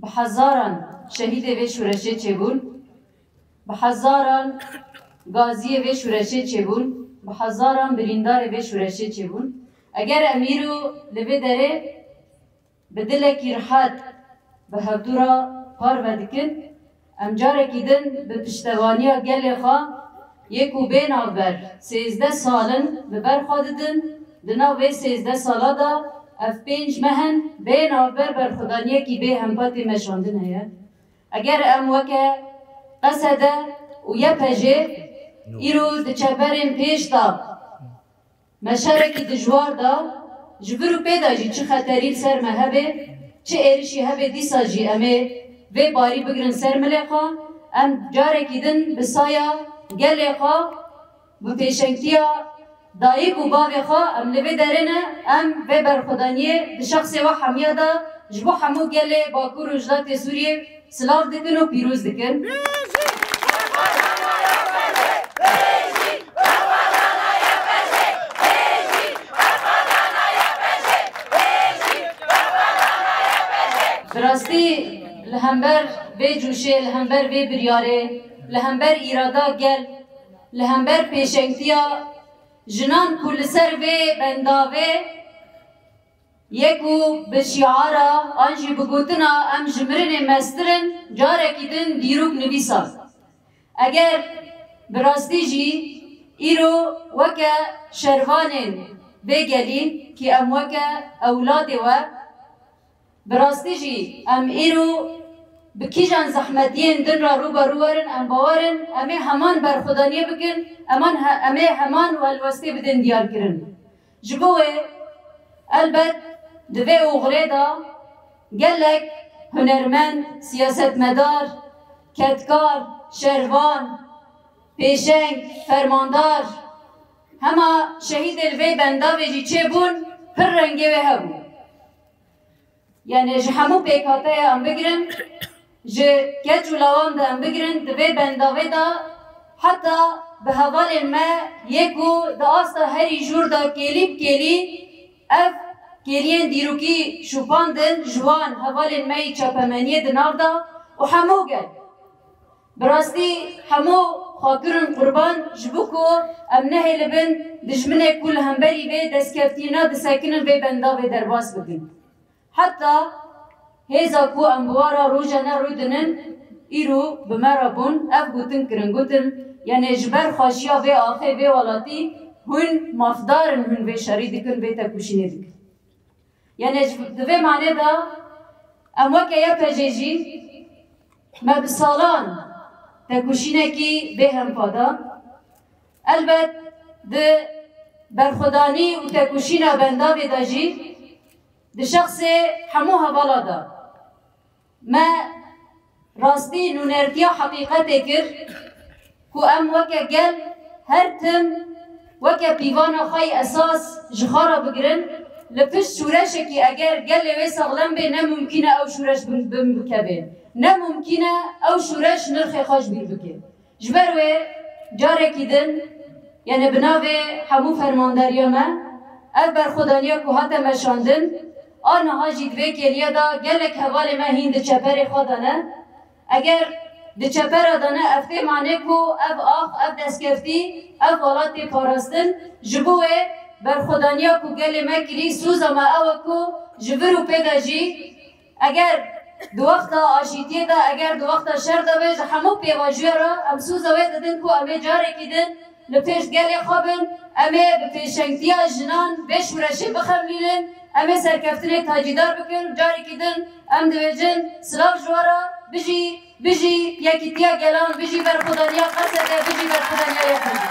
بحزاران شهید و شورشه چه بون، بحزاران غازی و شورشه چه بون، بحزاران بریندار و شورشه چه بون. اگر امیرو لبه داره بدلکی راحت به هفتورا پار ودکن امجاره کدن به پشتوانیا گل خواه یکو بین آبر 13 سالن به بر خوددن دنا و 13 سالا دا اف 5 مهن بین آبر بر خدانیه کی به همپاتی مشاندن هیا. اگر ام وکه قصده و یه پجه ایرو دچبرین پیش دا مشارکی دجوار دا جبرو پیدا جی چه خطری سر مهبه چه ایرشی هبه دیسا جی امه و باری بگرن سر ملقا ام جاره کدن بسایا گله خواه و پیشنگتیا دایک و باوی خواه ام لبه درنه ام و برخودانیه ده شخص و حمیه دا جبو حمو گله باکور و جدات سوریه سلاف دکن و پیروز دکن. براستی لهمبر به جوشه لهمبر به بریاره لهمبر ایرادا گل لهمبر پیشنگتیا جنان کل سر و بنداوه یکو بشیعارا آنجی بگوتنا ام جمرن مسترن جاره کدن دیروک نویسا. اگر براستی جی ایرو وکا شروانین بگلی که ام وکا اولاد و براستی جی ام ایرو بکیجان زحمتین دن را رو بروارن ام باورن امه همان برخودانیه بکن امه همان والوسته بدن دیار کرن. جبوه البت دوه اوغره دا گلک هنرمند سیاست مدار کتکار شروان پیشنگ فرماندار همه شهید الوی بنداوی جی چه بون پر رنگه و هبون. یعنی جه همو پیکاته ام بگیرن جه کج ولوان ده ام بگیرن دوی بنداوی دا حتی به حوال ما یکو ده آستا هری جور دا کلیب کلی اف کلین دیروکی شوپاندن جوان حوال مای چاپمانیه دناو دا و همو گل براستی همو خاکرن قربان جبوکو ام نهی لبن دجمنه کل همبری به دستکفتینا دساکنن به بنداوی درباس بکن. حتی هزا کو امبوارا روزانه روی دنن ایرو بمرابون اف گوتن کرن گوتن یعنی جبر خاشیا و آخه و والاتی هون مافدارن هون و شری دکن و تکوشینه دکن. یعنی دوی معنی دا اموا که یا پجیجی ما بسالان تکوشینه کی به هم پادا البته ده برخودانی و تکوشینه بنداوی دا جی ده شخص همو حوالا دا ما راستی نونرتیا حقیقت کر کو ام وکا گل هر تم وکا پیوانا خای اساس جخارا بگرن لپش شورش کی اگر گل وی سغلم به نممکنه او شورش بکبه نممکنه او شورش نرخ خاش بیر بکه جبر و جاره کدن یعنی بناوه همو فرمانداریا ما اف برخودانیا که هاته مشاندن آنها جید وی کلیه دا گلک حوال ما هین ده چپر خودانه اگر ده چپر دانه افته معنی کو اف آخ اف دستکفتی اف والاتی پاراستن جبوه برخودانیا کو گل ما کلی سوزا ما او کو جبرو پیدا جی اگر دو وقت آشیتیه دا اگر دو وقت شر دا بیج همو پیواجوه را ام سوزا وی دادن کو امه جاره کدن لپیش گل خوابن امه بپیشنگتیا جنان بیش ورشه بخملیلن امه سرکفتنه تاجیدار بکن جاری کدن ام دویجن سلاف جوارا بجی یکی تیا گلان بجی برخودانیا قصده بجی برخودانیا یخنجی